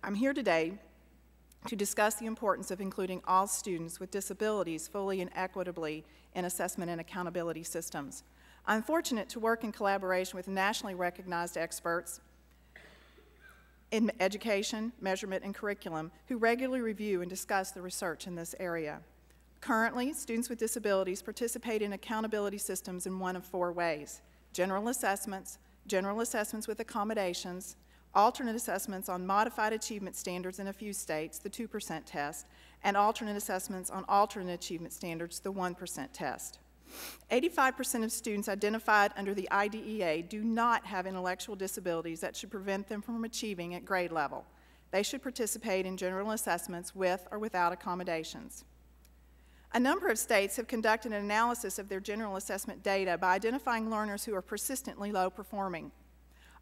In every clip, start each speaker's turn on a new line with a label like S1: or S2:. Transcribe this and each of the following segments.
S1: I'm here today to discuss the importance of including all students with disabilities fully and equitably in assessment and accountability systems. I'm fortunate to work in collaboration with nationally recognized experts in education, measurement, and curriculum who regularly review and discuss the research in this area. Currently, students with disabilities participate in accountability systems in one of four ways: general assessments with accommodations, alternate assessments on modified achievement standards in a few states, the 2% test, and alternate assessments on alternate achievement standards, the 1% test. 85% of students identified under the IDEA do not have intellectual disabilities that should prevent them from achieving at grade level. They should participate in general assessments with or without accommodations. A number of states have conducted an analysis of their general assessment data by identifying learners who are persistently low performing.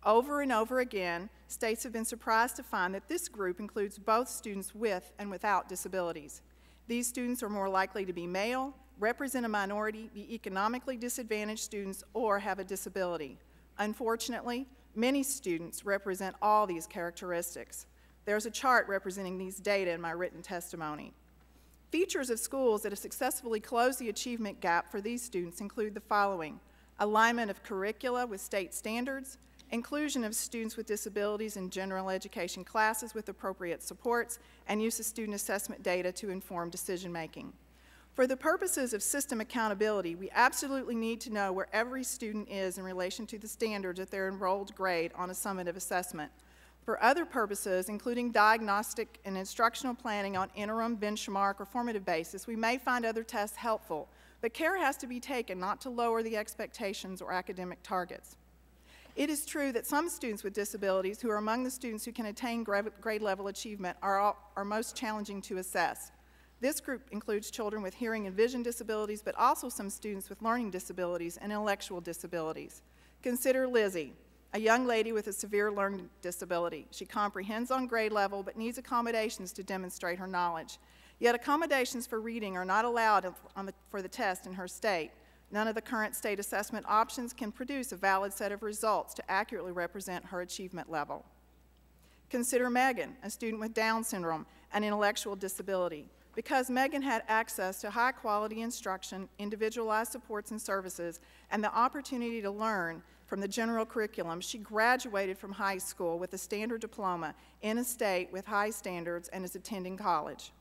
S1: Over and over again, states have been surprised to find that this group includes both students with and without disabilities. These students are more likely to be male, represent a minority, be economically disadvantaged students, or have a disability. Unfortunately, many students represent all these characteristics. There's a chart representing these data in my written testimony. Features of schools that have successfully closed the achievement gap for these students include the following: alignment of curricula with state standards, inclusion of students with disabilities in general education classes with appropriate supports, and use of student assessment data to inform decision-making. For the purposes of system accountability, we absolutely need to know where every student is in relation to the standards at their enrolled grade on a summative assessment. For other purposes, including diagnostic and instructional planning on interim, benchmark, or formative basis, we may find other tests helpful, but care has to be taken not to lower the expectations or academic targets. It is true that some students with disabilities, who are among the students who can attain grade level achievement, are most challenging to assess. This group includes children with hearing and vision disabilities, but also some students with learning disabilities and intellectual disabilities. Consider Lizzie, a young lady with a severe learning disability. She comprehends on grade level, but needs accommodations to demonstrate her knowledge. Yet accommodations for reading are not allowed for the test in her state. None of the current state assessment options can produce a valid set of results to accurately represent her achievement level. Consider Megan, a student with Down syndrome and intellectual disability. Because Megan had access to high-quality instruction, individualized supports and services, and the opportunity to learn from the general curriculum, she graduated from high school with a standard diploma in a state with high standards and is attending college.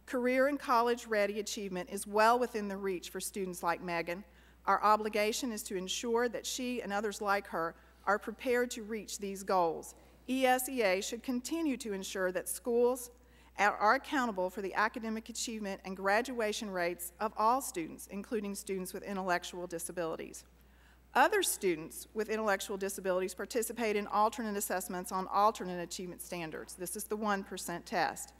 S1: Career and college-ready achievement is well within the reach for students like Megan. Our obligation is to ensure that she and others like her are prepared to reach these goals. ESEA should continue to ensure that schools are accountable for the academic achievement and graduation rates of all students, including students with intellectual disabilities. Other students with intellectual disabilities participate in alternate assessments on alternate achievement standards. This is the 1% test.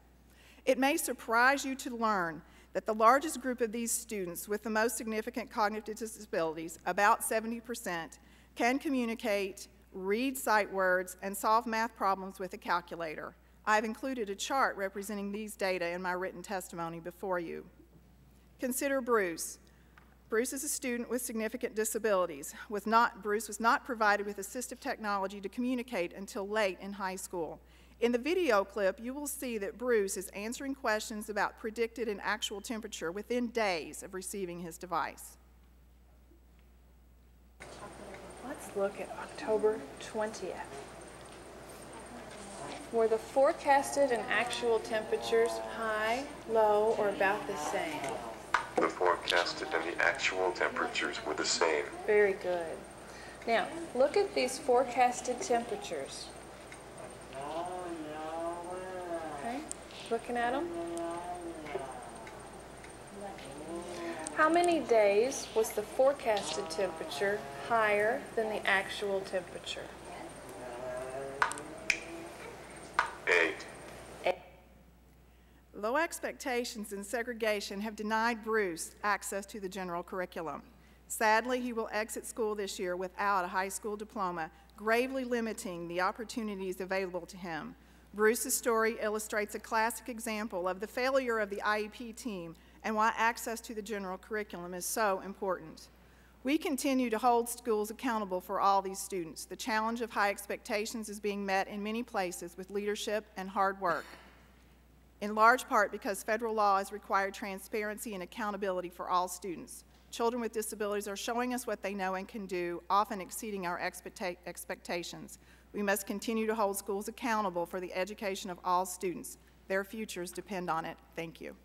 S1: It may surprise you to learn that the largest group of these students with the most significant cognitive disabilities, about 70%, can communicate, read sight words, and solve math problems with a calculator. I've included a chart representing these data in my written testimony before you. Consider Bruce. Bruce is a student with significant disabilities. Bruce was not provided with assistive technology to communicate until late in high school. In the video clip, you will see that Bruce is answering questions about predicted and actual temperature within days of receiving his device.
S2: Let's look at October 20th. Were the forecasted and actual temperatures high, low, or about the same?
S3: The forecasted and the actual temperatures were the same.
S2: Very good. Now, look at these forecasted temperatures. Okay, looking at them. How many days was the forecasted temperature higher than the actual temperature?
S3: 8.
S1: Low expectations and segregation have denied Bruce access to the general curriculum. Sadly, he will exit school this year without a high school diploma, gravely limiting the opportunities available to him. Bruce's story illustrates a classic example of the failure of the IEP team and why access to the general curriculum is so important. We continue to hold schools accountable for all these students. The challenge of high expectations is being met in many places with leadership and hard work, in large part because federal law has required transparency and accountability for all students. Children with disabilities are showing us what they know and can do, often exceeding our expectations. We must continue to hold schools accountable for the education of all students. Their futures depend on it. Thank you.